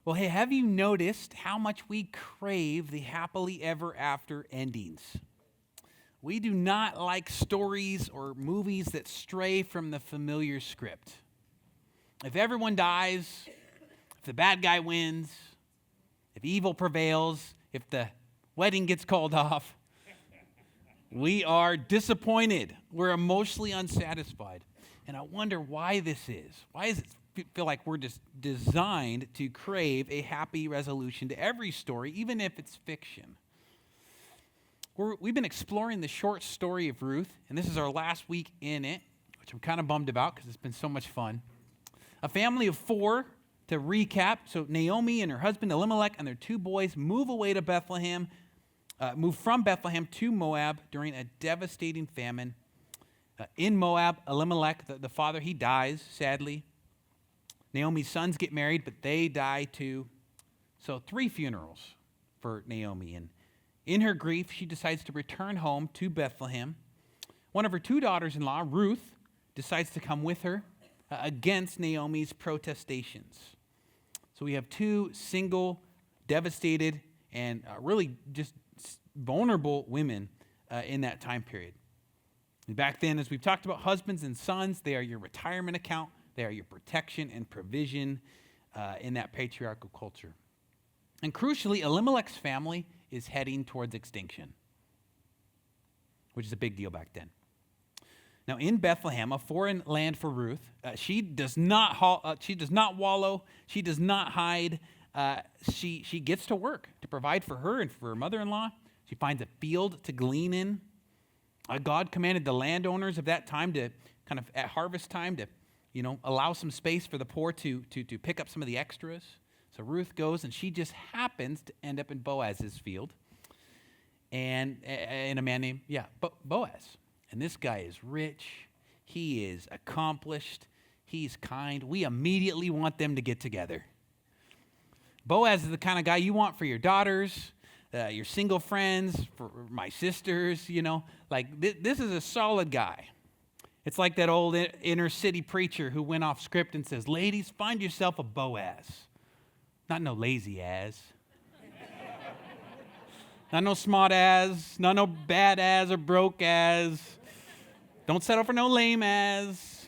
Well, hey, have you noticed how much we crave the happily ever after endings? We do not like stories or movies that stray from the familiar script. If everyone dies, if the bad guy wins, if evil prevails, if the wedding gets called off, we are disappointed. We're emotionally unsatisfied. And I wonder why this is. Why does it feel like we're just designed to crave a happy resolution to every story, even if it's fiction? We've been exploring the short story of Ruth, and this is our last week in it, which I'm kind of bummed about because it's been so much fun. A family of 4, to recap. So Naomi and her husband Elimelech and their 2 boys move away to Bethlehem, move from Bethlehem to Moab during a devastating famine. In Moab, Elimelech, the father, he dies, sadly. Naomi's sons get married, but they die too. So 3 funerals for Naomi. And in her grief, she decides to return home to Bethlehem. One of her 2 daughters-in-law, Ruth, decides to come with her against Naomi's protestations. So we have 2 single, devastated, and really just vulnerable women in that time period. And back then, as we've talked about, husbands and sons, they are your retirement account. They are your protection and provision in that patriarchal culture. And crucially, Elimelech's family is heading towards extinction, which is a big deal back then. Now, in Bethlehem, a foreign land for Ruth, she does not wallow. She does not hide. She gets to work to provide for her and for her mother-in-law. She finds a field to glean in. God commanded the landowners of that time to kind of at harvest time to, allow some space for the poor to pick up some of the extras. So Ruth goes, and she just happens to end up in Boaz's field, and a man named Boaz. And this guy is rich. He is accomplished. He's kind. We immediately want them to get together. Boaz is the kind of guy you want for your daughters, your single friends, for my sisters, This is a solid guy. It's like that old inner city preacher who went off script and says, ladies, find yourself a Boaz. Not no lazy ass. Not no smart ass. Not no bad ass or broke ass. Don't settle for no lame ass.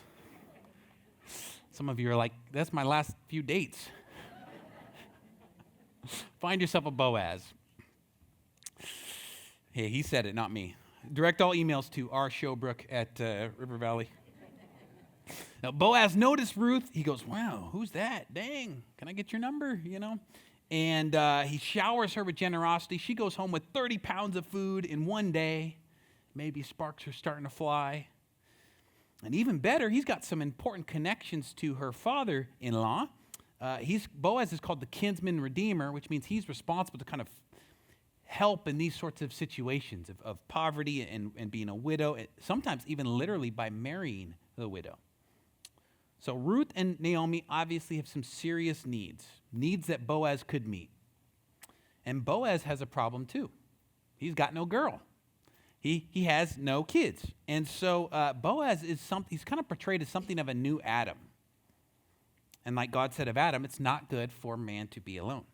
Some of you are like, that's my last few dates. Find yourself a Boaz. Hey, he said it, not me. Direct all emails to rshowbrook at River Valley. Now, Boaz noticed Ruth. He goes, wow, who's that? Dang, can I get your number, And he showers her with generosity. She goes home with 30 pounds of food in one day. Maybe sparks are starting to fly. And even better, he's got some important connections to her father-in-law. Boaz is called the kinsman redeemer, which means he's responsible to kind of help in these sorts of situations of poverty and being a widow, sometimes even literally by marrying the widow. So Ruth and Naomi obviously have some serious needs that Boaz could meet. And Boaz has a problem too. He's got no girl. He has no kids. And so Boaz he's kind of portrayed as something of a new Adam. And like God said of Adam, it's not good for man to be alone.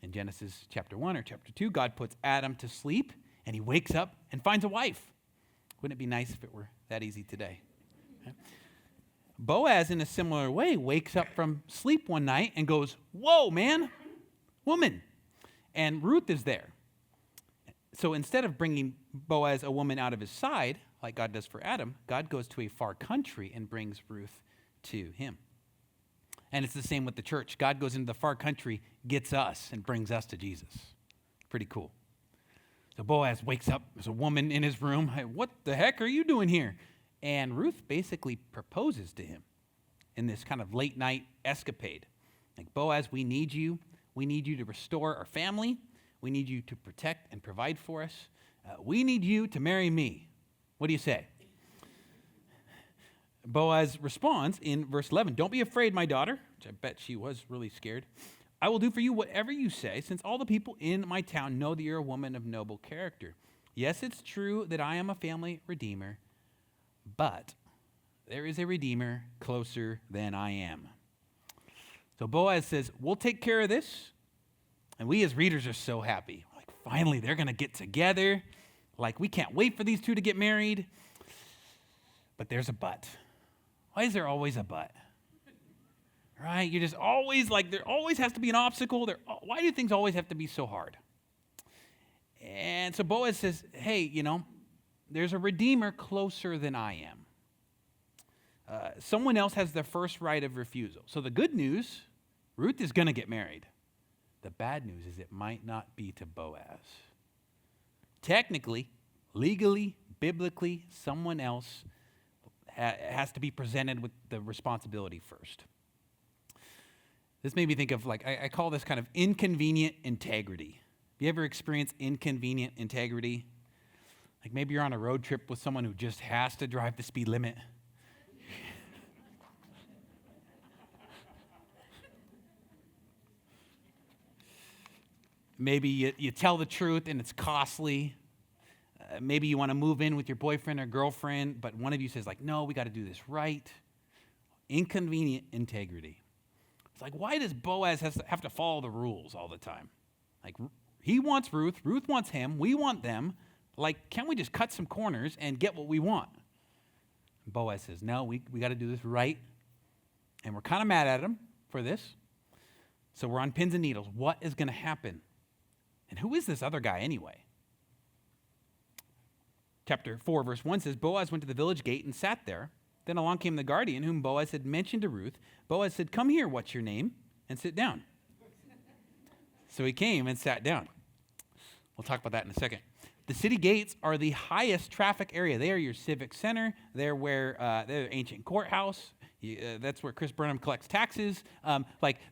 In Genesis chapter 1 or chapter 2, God puts Adam to sleep, and he wakes up and finds a wife. Wouldn't it be nice if it were that easy today? Okay. Boaz, in a similar way, wakes up from sleep one night and goes, whoa, man, woman. And Ruth is there. So instead of bringing Boaz a woman out of his side, like God does for Adam, God goes to a far country and brings Ruth to him. And it's the same with the church. God goes into the far country, gets us, and brings us to Jesus. Pretty cool. So Boaz wakes up. There's a woman in his room. Hey, what the heck are you doing here? And Ruth basically proposes to him in this kind of late night escapade. Like, Boaz, we need you. We need you to restore our family. We need you to protect and provide for us. We need you to marry me. What do you say? Boaz responds in verse 11, don't be afraid, my daughter, which I bet she was really scared. I will do for you whatever you say, since all the people in my town know that you're a woman of noble character. Yes, it's true that I am a family redeemer, but there is a redeemer closer than I am. So Boaz says, we'll take care of this. And we as readers are so happy. Like, finally, they're going to get together. Like, we can't wait for these two to get married. But there's a but. Why is there always a but? Right? You're just always like, there always has to be an obstacle. Why do things always have to be so hard? And so Boaz says, hey, there's a redeemer closer than I am. Someone else has the first right of refusal. So the good news, Ruth is going to get married. The bad news is it might not be to Boaz. Technically, legally, biblically, someone else has to be presented with the responsibility first. This made me think of, I call this kind of inconvenient integrity. Have you ever experienced inconvenient integrity? Like maybe you're on a road trip with someone who just has to drive the speed limit. Maybe you tell the truth and it's costly. Maybe you want to move in with your boyfriend or girlfriend, but one of you says no, we got to do this right. Inconvenient integrity. It's like, why does Boaz have to follow the rules all the time? Like, he wants Ruth, Ruth wants him, we want them. Like, can't we just cut some corners and get what we want? And Boaz says, no, we got to do this right. And we're kind of mad at him for this. So we're on pins and needles. What is going to happen? And who is this other guy anyway? Chapter 4, verse 1 says, Boaz went to the village gate and sat there. Then along came the guardian whom Boaz had mentioned to Ruth. Boaz said, come here, what's your name? And sit down. So he came and sat down. We'll talk about that in a second. The city gates are the highest traffic area. They are your civic center. They're where they're the ancient courthouse. That's where Chris Burnham collects taxes.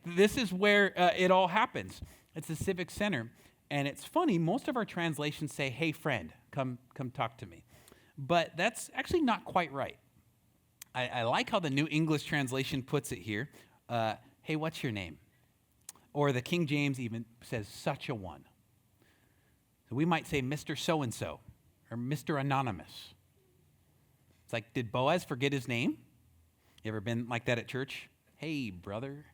This is where it all happens. It's the civic center. And it's funny, most of our translations say, hey, friend, come talk to me. But that's actually not quite right. I like how the New English translation puts it here. Hey, what's your name? Or the King James even says, such a one. So we might say Mr. So-and-so or Mr. Anonymous. It's like, did Boaz forget his name? You ever been like that at church? Hey, brother.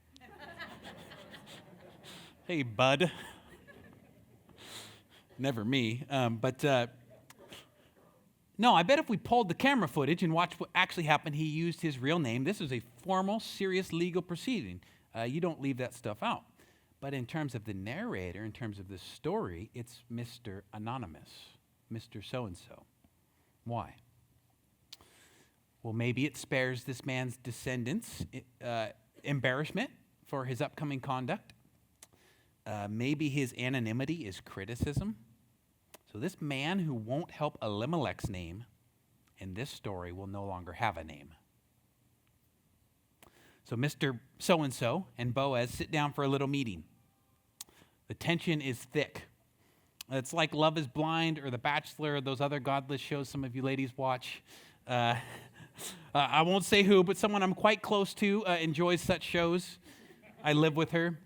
Hey, bud. Never me. No, I bet if we pulled the camera footage and watched what actually happened, he used his real name. This is a formal, serious legal proceeding. You don't leave that stuff out. But in terms of the narrator, in terms of the story, it's Mr. Anonymous, Mr. So-and-so. Why? Well, maybe it spares this man's descendants embarrassment for his upcoming conduct. Maybe his anonymity is criticism. So this man who won't help Elimelech's name in this story will no longer have a name. So Mr. So-and-so and Boaz sit down for a little meeting. The tension is thick. It's like Love is Blind or The Bachelor or those other godless shows some of you ladies watch. I won't say who, but someone I'm quite close to enjoys such shows. I live with her.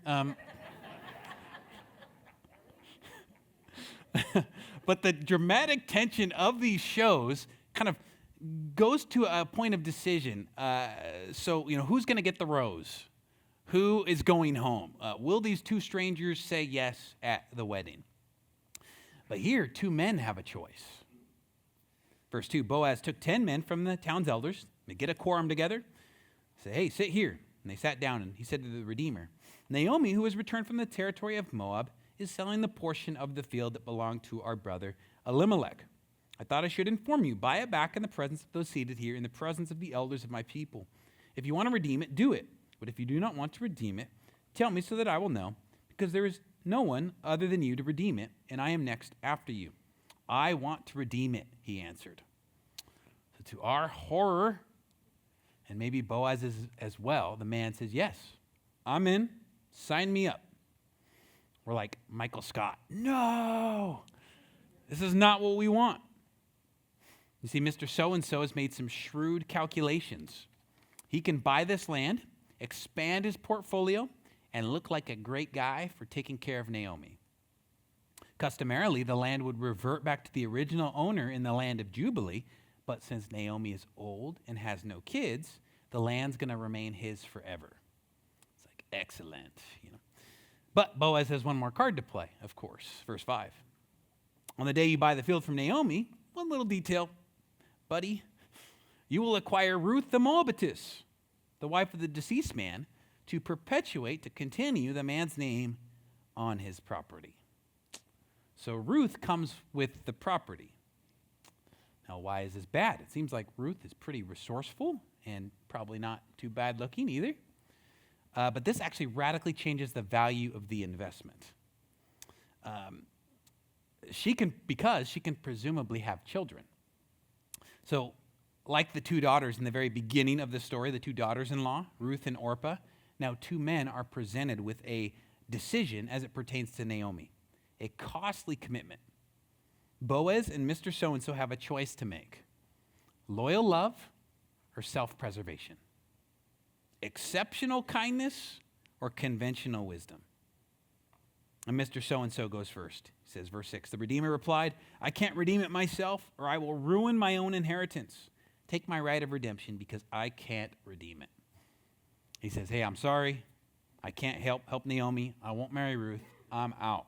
But the dramatic tension of these shows kind of goes to a point of decision. So, who's going to get the rose? Who is going home? Will these two strangers say yes at the wedding? But here, two men have a choice. Verse 2, Boaz took 10 men from the town's elders. They get a quorum together. Say, hey, sit here. And they sat down, and he said to the Redeemer, Naomi, who has returned from the territory of Moab, is selling the portion of the field that belonged to our brother Elimelech. I thought I should inform you. Buy it back in the presence of those seated here, in the presence of the elders of my people. If you want to redeem it, do it. But if you do not want to redeem it, tell me so that I will know, because there is no one other than you to redeem it, and I am next after you. I want to redeem it, he answered. So to our horror, and maybe Boaz as well, the man says, yes, I'm in. Sign me up. We're like, Michael Scott, no, this is not what we want. You see, Mr. So-and-so has made some shrewd calculations. He can buy this land, expand his portfolio, and look like a great guy for taking care of Naomi. Customarily, the land would revert back to the original owner in the land of Jubilee, but since Naomi is old and has no kids, the land's going to remain his forever. It's like, excellent. But Boaz has one more card to play, of course. Verse 5. On the day you buy the field from Naomi, one little detail, buddy, you will acquire Ruth the Moabitess, the wife of the deceased man, to continue the man's name on his property. So Ruth comes with the property. Now, why is this bad? It seems like Ruth is pretty resourceful and probably not too bad looking either. But this actually radically changes the value of the investment. Because she can presumably have children. So, like the two daughters in the very beginning of the story, the two daughters-in-law, Ruth and Orpah, now two men are presented with a decision as it pertains to Naomi, a costly commitment. Boaz and Mr. So-and-so have a choice to make: loyal love or self-preservation, exceptional kindness or conventional wisdom. And Mr. So-and-so goes first. He says, verse 6, the Redeemer replied, I can't redeem it myself, or I will ruin my own inheritance. Take my right of redemption because I can't redeem it. He says, hey, I'm sorry. I can't help Naomi. I won't marry Ruth. I'm out.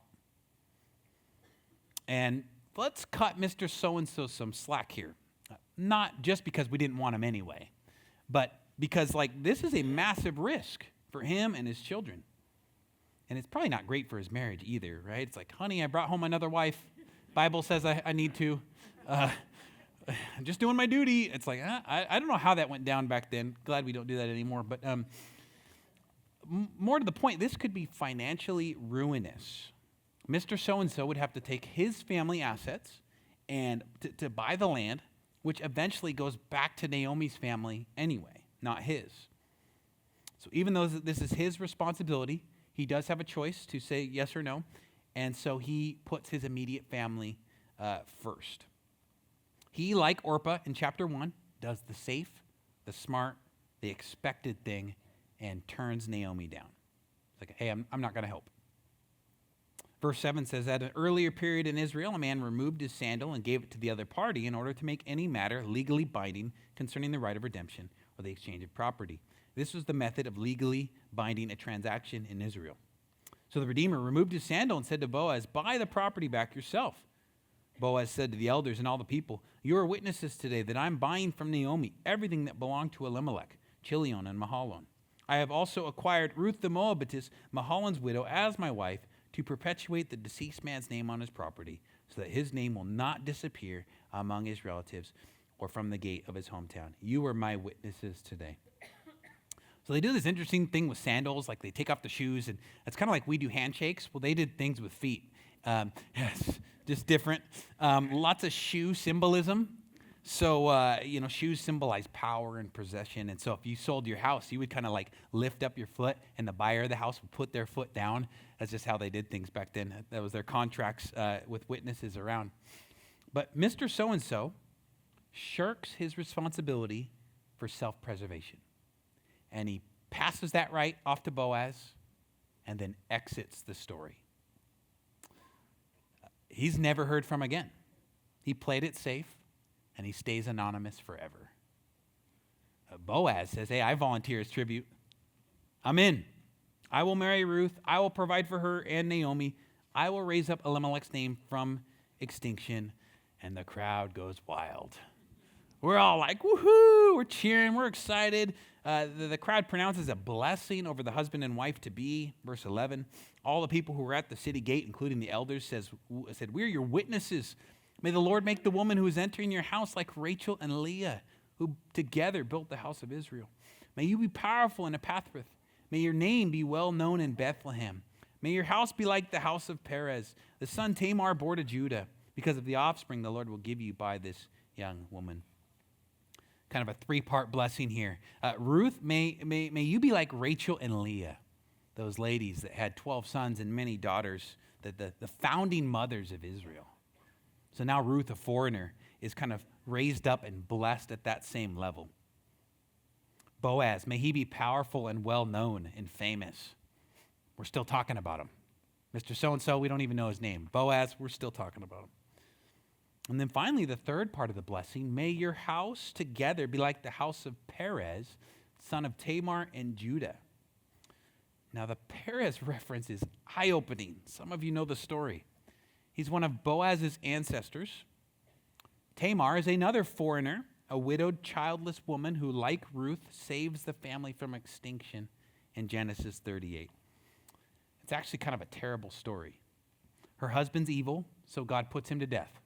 And let's cut Mr. So-and-so some slack here. Not just because we didn't want him anyway, but because this is a massive risk for him and his children. And it's probably not great for his marriage either, right? It's like, honey, I brought home another wife. Bible says I need to. I'm just doing my duty. It's like, I don't know how that went down back then. Glad we don't do that anymore. But more to the point, this could be financially ruinous. Mr. So-and-so would have to take his family assets and to buy the land, which eventually goes back to Naomi's family anyway, not his. So even though this is his responsibility, he does have a choice to say yes or no, and so he puts his immediate family first. He, like Orpah in chapter 1, does the safe, the smart, the expected thing, and turns Naomi down. It's like, hey, I'm not going to help. Verse 7 says, at an earlier period in Israel, a man removed his sandal and gave it to the other party in order to make any matter legally binding concerning the right of redemption or the exchange of property. This was the method of legally binding a transaction in Israel. So the Redeemer removed his sandal and said to Boaz, buy the property back yourself. Boaz said to the elders and all the people, you are witnesses today that I'm buying from Naomi everything that belonged to Elimelech, Chilion, and Mahlon. I have also acquired Ruth the Moabitess, Mahlon's widow, as my wife, to perpetuate the deceased man's name on his property, so that his name will not disappear among his relatives or from the gate of his hometown. You are my witnesses today. So they do this interesting thing with sandals, like they take off the shoes, and it's kind of like we do handshakes. Well, they did things with feet. Yes, just different. Lots of shoe symbolism. So, shoes symbolize power and possession. And so if you sold your house, you would kind of lift up your foot, and the buyer of the house would put their foot down. That's just how they did things back then. That was their contracts with witnesses around. But Mr. So-and-so shirks his responsibility for self-preservation. And he passes that right off to Boaz and then exits the story. He's never heard from again. He played it safe, and he stays anonymous forever. Boaz says, hey, I volunteer as tribute. I'm in. I will marry Ruth. I will provide for her and Naomi. I will raise up Elimelech's name from extinction. And the crowd goes wild. We're all like, woohoo, we're cheering, we're excited. The crowd pronounces a blessing over the husband and wife to be. Verse 11, all the people who were at the city gate, including the elders, said, we're your witnesses. May the Lord make the woman who is entering your house like Rachel and Leah, who together built the house of Israel. May you be powerful in Epaphrath. May your name be well known in Bethlehem. May your house be like the house of Perez, the son Tamar bore to Judah, because of the offspring the Lord will give you by this young woman. Kind of a three-part blessing here. Ruth, may you be like Rachel and Leah, those ladies that had 12 sons and many daughters, the founding mothers of Israel. So now Ruth, a foreigner, is kind of raised up and blessed at that same level. Boaz, may he be powerful and well-known and famous. We're still talking about him. Mr. So-and-so, we don't even know his name. Boaz, we're still talking about him. And then finally, the third part of the blessing, may your house together be like the house of Perez, son of Tamar and Judah. Now, the Perez reference is eye-opening. Some of you know the story. He's one of Boaz's ancestors. Tamar is another foreigner, a widowed, childless woman who, like Ruth, saves the family from extinction in Genesis 38. It's actually kind of a terrible story. Her husband's evil, so God puts him to death.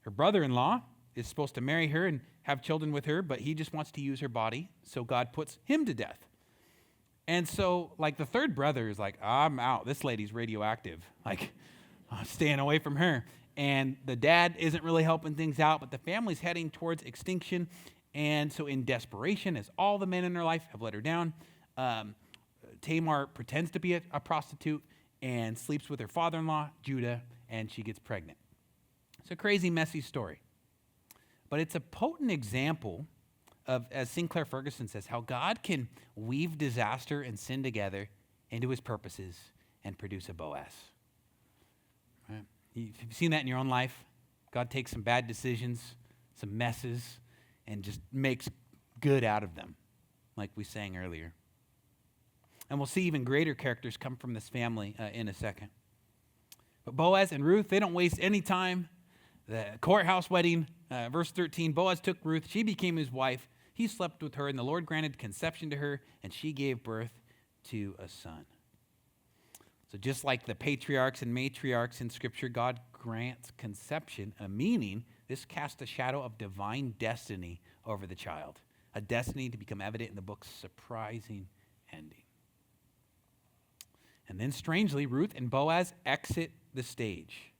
Her brother-in-law is supposed to marry her and have children with her, but he just wants to use her body, so God puts him to death. And so, like, the third brother is like, I'm out. This lady's radioactive. Like, I'm staying away from her. And the dad isn't really helping things out, but the family's heading towards extinction. And so in desperation, as all the men in her life have let her down, Tamar pretends to be a prostitute and sleeps with her father-in-law, Judah, and she gets pregnant. It's a crazy, messy story. But it's a potent example of, as Sinclair Ferguson says, how God can weave disaster and sin together into his purposes and produce a Boaz. Right? You've seen that in your own life. God takes some bad decisions, some messes, and just makes good out of them, like we sang earlier. And we'll see even greater characters come from this family in a second. But Boaz and Ruth, they don't waste any time. The courthouse wedding, verse 13, Boaz took Ruth. She became his wife. He slept with her, and the Lord granted conception to her, and she gave birth to a son. So just like the patriarchs and matriarchs in Scripture, God grants conception a meaning. This casts a shadow of divine destiny over the child, a destiny to become evident in the book's surprising ending. And then strangely, Ruth and Boaz exit the stage.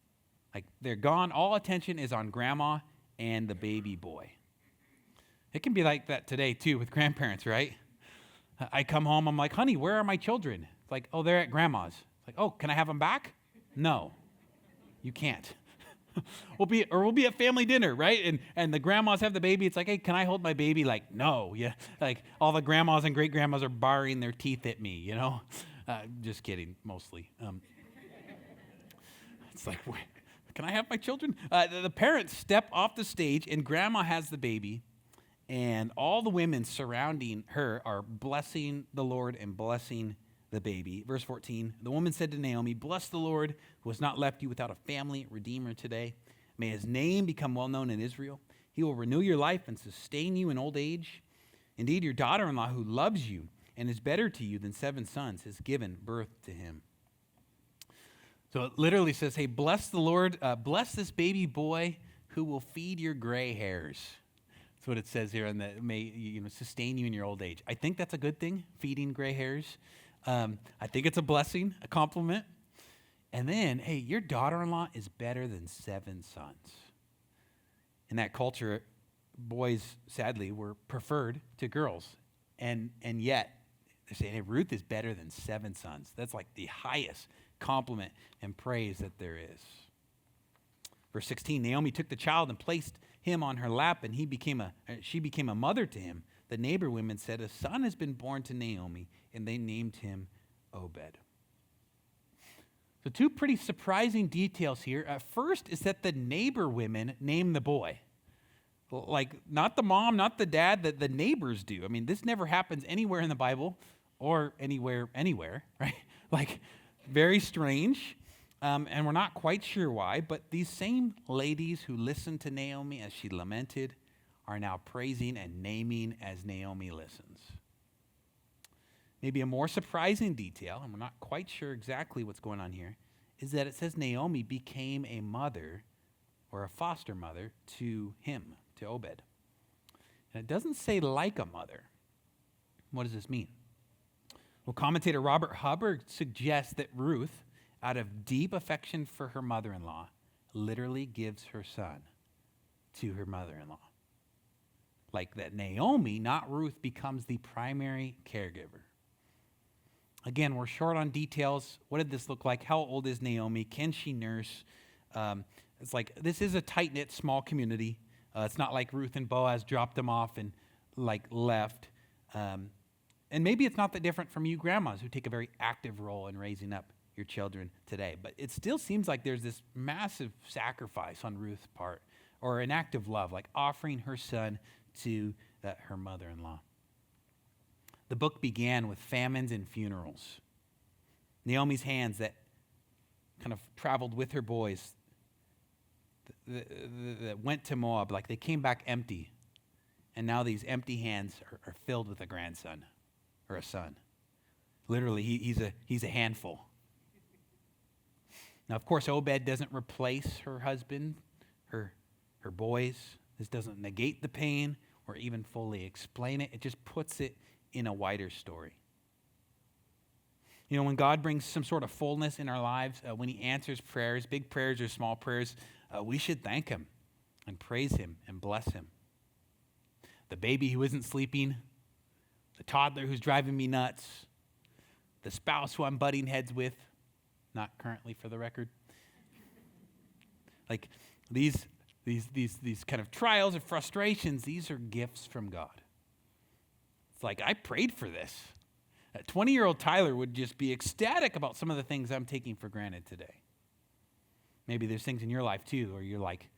Like, they're gone. All attention is on grandma and the baby boy. It can be like that today, too, with grandparents, right? I come home, I'm like, honey, where are my children? It's like, oh, they're at grandma's. It's like, oh, can I have them back? No, you can't. We'll be at family dinner, right? And the grandmas have the baby. It's like, hey, can I hold my baby? Like, no. Yeah. Like, all the grandmas and great-grandmas are baring their teeth at me, you know? Just kidding, mostly. It's like, wait, can I have my children? The parents step off the stage, and grandma has the baby, and all the women surrounding her are blessing the Lord and blessing the baby. Verse 14, the woman said to Naomi, bless the Lord who has not left you without a family redeemer today. May his name become well known in Israel. He will renew your life and sustain you in old age. Indeed, your daughter-in-law who loves you and is better to you than 7 sons has given birth to him. So it literally says, hey, bless the Lord, bless this baby boy who will feed your gray hairs. That's what it says here, and that may sustain you in your old age. I think that's a good thing, feeding gray hairs. I think it's a blessing, a compliment. And then, hey, your daughter-in-law is better than 7 sons. In that culture, boys, sadly, were preferred to girls. And yet, they're saying, hey, Ruth is better than 7 sons. That's like the highest compliment and praise that there is. Verse 16, Naomi took the child and placed him on her lap, and she became a mother to him. The neighbor women said, a son has been born to Naomi, and they named him Obed. So 2 pretty surprising details here. First is that the neighbor women name the boy. Like, not the mom, not the dad, the neighbors do. I mean, this never happens anywhere in the Bible or anywhere, right? Like, very strange. And we're not quite sure why, but these same ladies who listened to Naomi as she lamented are now praising and naming as Naomi listens. Maybe a more surprising detail, and we're not quite sure exactly what's going on here, is that it says Naomi became a mother or a foster mother to him, to Obed. And it doesn't say like a mother. What does this mean? Well, commentator Robert Hubbard suggests that Ruth, out of deep affection for her mother-in-law, literally gives her son to her mother-in-law. Like that Naomi, not Ruth, becomes the primary caregiver. Again, we're short on details. What did this look like? How old is Naomi? Can she nurse? It's like, this is a tight-knit, small community. It's not like Ruth and Boaz dropped them off and left. And maybe it's not that different from you grandmas who take a very active role in raising up your children today. But it still seems like there's this massive sacrifice on Ruth's part, or an act of love, like offering her son to her mother-in-law. The book began with famines and funerals. Naomi's hands that kind of traveled with her boys that went to Moab, like they came back empty. And now these empty hands are filled with a grandson or a son. Literally, he's a handful. Now, of course, Obed doesn't replace her husband, her boys. This doesn't negate the pain or even fully explain it. It just puts it in a wider story. You know, when God brings some sort of fullness in our lives, when he answers prayers, big prayers or small prayers, we should thank him and praise him and bless him. The baby who isn't sleeping, the toddler who's driving me nuts, the spouse who I'm butting heads with, not currently for the record. Like these kind of trials and frustrations, these are gifts from God. It's like, I prayed for this. A 20-year-old Tyler would just be ecstatic about some of the things I'm taking for granted today. Maybe there's things in your life too, where you're like,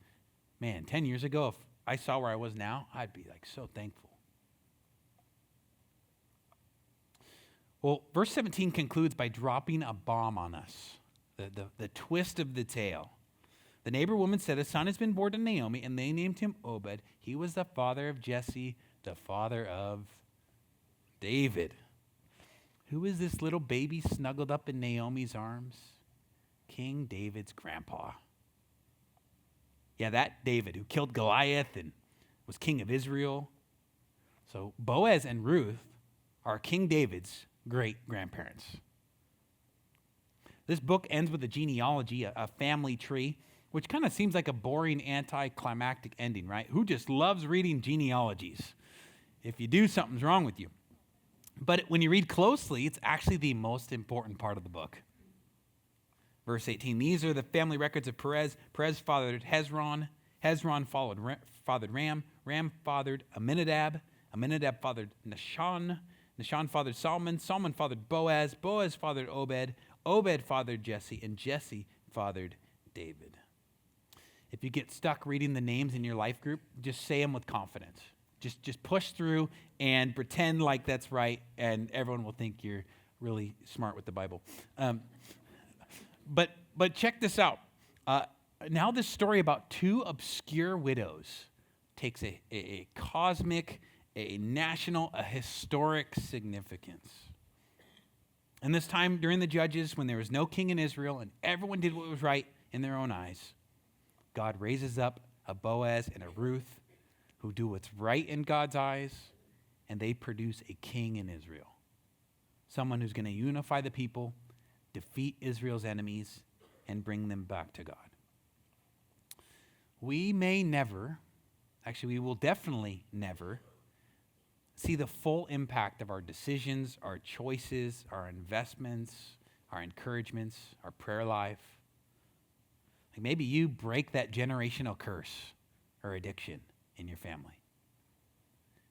man, 10 years ago, if I saw where I was now, I'd be like so thankful. Well, verse 17 concludes by dropping a bomb on us, the twist of the tale. The neighbor woman said, a son has been born to Naomi, and they named him Obed. He was the father of Jesse, the father of David. Who is this little baby snuggled up in Naomi's arms? King David's grandpa. Yeah, that David who killed Goliath and was king of Israel. So Boaz and Ruth are King David's great-grandparents. This book ends with a genealogy, a family tree, which kind of seems like a boring anticlimactic ending, right? Who just loves reading genealogies? If you do, something's wrong with you. But when you read closely, it's actually the most important part of the book. Verse 18, these are the family records of Perez. Perez fathered Hezron. Hezron fathered Ram. Ram fathered Aminadab. Aminadab fathered Nahshon. Nahshon fathered Solomon. Solomon fathered Boaz. Boaz fathered Obed. Obed fathered Jesse. And Jesse fathered David. If you get stuck reading the names in your life group, just say them with confidence. Just push through and pretend like that's right, and everyone will think you're really smart with the Bible. But check this out. Now this story about two obscure widows takes a cosmic, a national, a historic significance. And this time during the Judges, when there was no king in Israel and everyone did what was right in their own eyes, God raises up a Boaz and a Ruth who do what's right in God's eyes, and they produce a king in Israel. Someone who's going to unify the people, defeat Israel's enemies, and bring them back to God. We may never, actually we will definitely never, see the full impact of our decisions, our choices, our investments, our encouragements, our prayer life. Like maybe you break that generational curse or addiction in your family.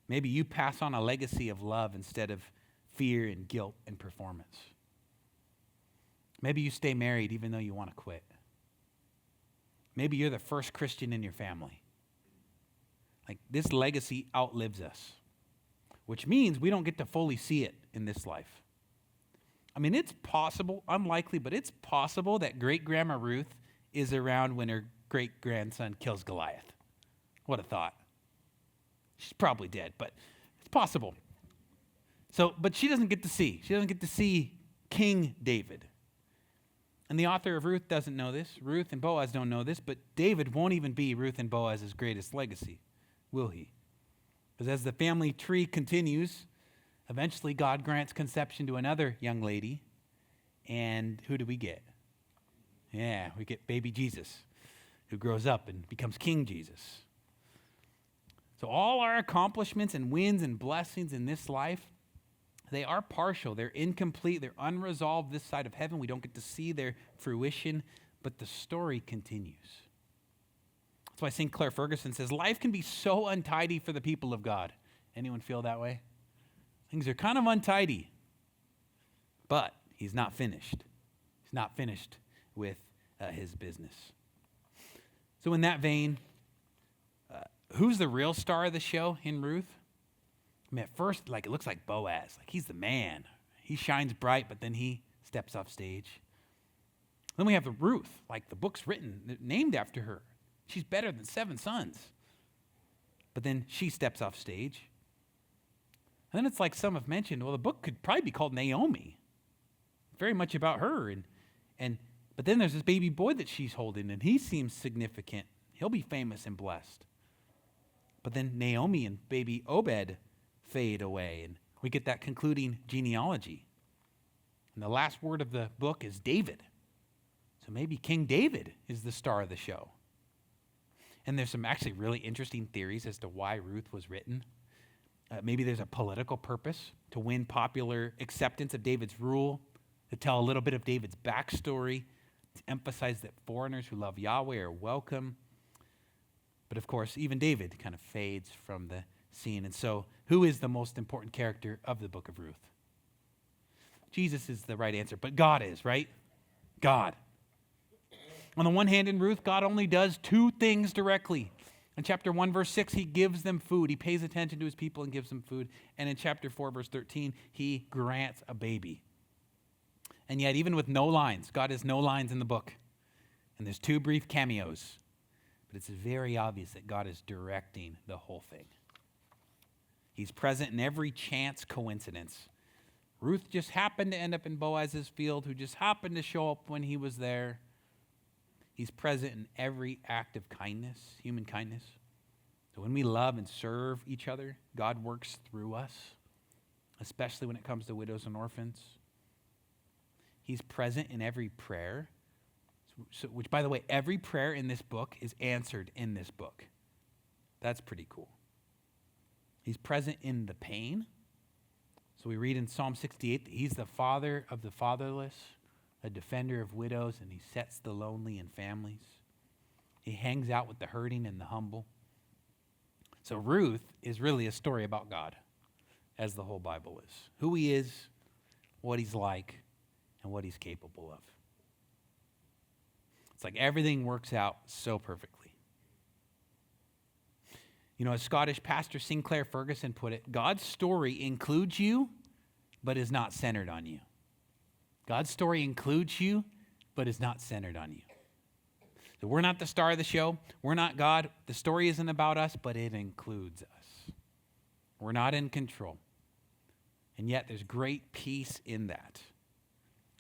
Maybe you pass on a legacy of love instead of fear and guilt and performance. Maybe you stay married even though you want to quit. Maybe you're the first Christian in your family. Like this legacy outlives us, which means we don't get to fully see it in this life. I mean, it's possible, unlikely, but it's possible that great-grandma Ruth is around when her great-grandson kills Goliath. What a thought. She's probably dead, but it's possible. So, but she doesn't get to see. She doesn't get to see King David. And the author of Ruth doesn't know this. Ruth and Boaz don't know this, but David won't even be Ruth and Boaz's greatest legacy, will he? Because as the family tree continues, eventually God grants conception to another young lady, and who do we get? Yeah, we get baby Jesus, who grows up and becomes King Jesus. So all our accomplishments and wins and blessings in this life, they are partial. They're incomplete. They're unresolved this side of heaven. We don't get to see their fruition, but the story continues. That's why St. Clair Ferguson says, life can be so untidy for the people of God. Anyone feel that way? Things are kind of untidy, but he's not finished. He's not finished with his business. So in that vein, who's the real star of the show in Ruth? I mean, at first, like, it looks like Boaz. Like, he's the man. He shines bright, but then he steps off stage. Then we have the Ruth, like the book's written, named after her. She's better than 7 sons. But then she steps off stage. And then it's like some have mentioned, well, the book could probably be called Naomi. Very much about her. But then there's this baby boy that she's holding, and he seems significant. He'll be famous and blessed. But then Naomi and baby Obed fade away, and we get that concluding genealogy. And the last word of the book is David. So maybe King David is the star of the show. And there's some actually really interesting theories as to why Ruth was written. Maybe there's a political purpose to win popular acceptance of David's rule, to tell a little bit of David's backstory, to emphasize that foreigners who love Yahweh are welcome. But of course, even David kind of fades from the scene. And so, who is the most important character of the book of Ruth? Jesus is the right answer, but God is, right? God. On the one hand, in Ruth, God only does 2 things directly. In chapter 1, verse 6, he gives them food. He pays attention to his people and gives them food. And in chapter 4, verse 13, he grants a baby. And yet, even with no lines, God has no lines in the book. And there's 2 brief cameos. But it's very obvious that God is directing the whole thing. He's present in every chance coincidence. Ruth just happened to end up in Boaz's field, who just happened to show up when he was there. He's present in every act of kindness, human kindness. So when we love and serve each other, God works through us, especially when it comes to widows and orphans. He's present in every prayer, which, by the way, every prayer in this book is answered in this book. That's pretty cool. He's present in the pain. So we read in Psalm 68 that he's the father of the fatherless, a defender of widows, and he sets the lonely in families. He hangs out with the hurting and the humble. So Ruth is really a story about God, as the whole Bible is. Who he is, what he's like, and what he's capable of. It's like everything works out so perfectly. You know, as Scottish pastor Sinclair Ferguson put it, God's story includes you, but is not centered on you. God's story includes you, but is not centered on you. So we're not the star of the show. We're not God. The story isn't about us, but it includes us. We're not in control. And yet there's great peace in that.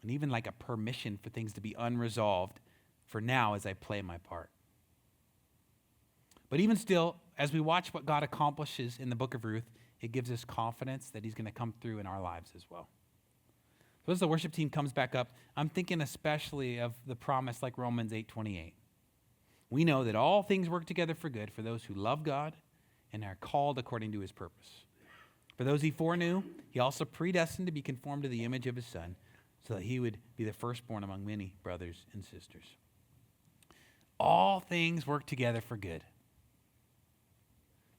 And even like a permission for things to be unresolved for now as I play my part. But even still, as we watch what God accomplishes in the book of Ruth, it gives us confidence that he's going to come through in our lives as well. So as the worship team comes back up, I'm thinking especially of the promise like Romans 8:28. We know that all things work together for good for those who love God and are called according to his purpose. For those he foreknew, he also predestined to be conformed to the image of his Son, so that he would be the firstborn among many brothers and sisters. All things work together for good.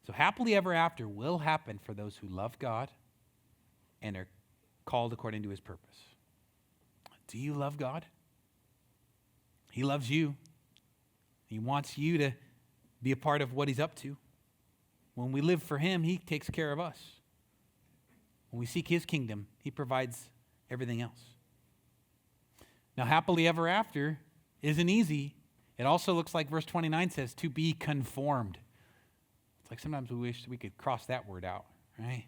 So happily ever after will happen for those who love God and are called according to his purpose. Do you love God? He loves you. He wants you to be a part of what he's up to. When we live for him, he takes care of us. When we seek his kingdom, he provides everything else. Now, happily ever after isn't easy. It also looks like verse 29 says to be conformed. It's like sometimes we wish we could cross that word out, right?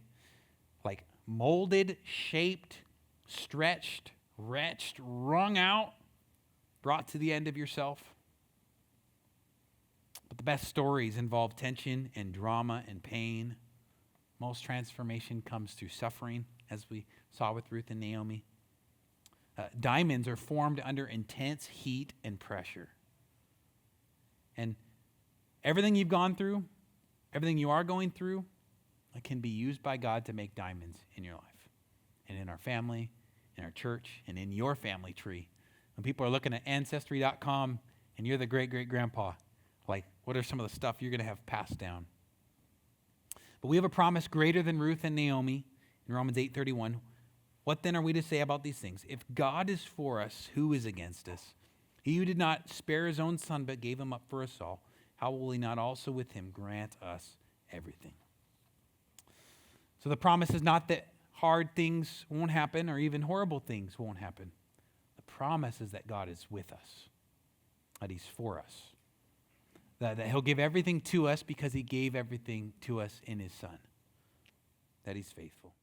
Like molded, shaped, stretched, wretched, wrung out, brought to the end of yourself. But the best stories involve tension and drama and pain. Most transformation comes through suffering, as we saw with Ruth and Naomi. Diamonds are formed under intense heat and pressure. And everything you've gone through, everything you are going through, it can be used by God to make diamonds in your life and in our family, in our church, and in your family tree. When people are looking at Ancestry.com and you're the great-great-grandpa, like, what are some of the stuff you're going to have passed down? But we have a promise greater than Ruth and Naomi in Romans 8:31. What then are we to say about these things? If God is for us, who is against us? He who did not spare his own son but gave him up for us all, how will he not also with him grant us everything? So the promise is not that hard things won't happen or even horrible things won't happen. The promise is that God is with us, that he's for us, that he'll give everything to us because he gave everything to us in his Son, that he's faithful.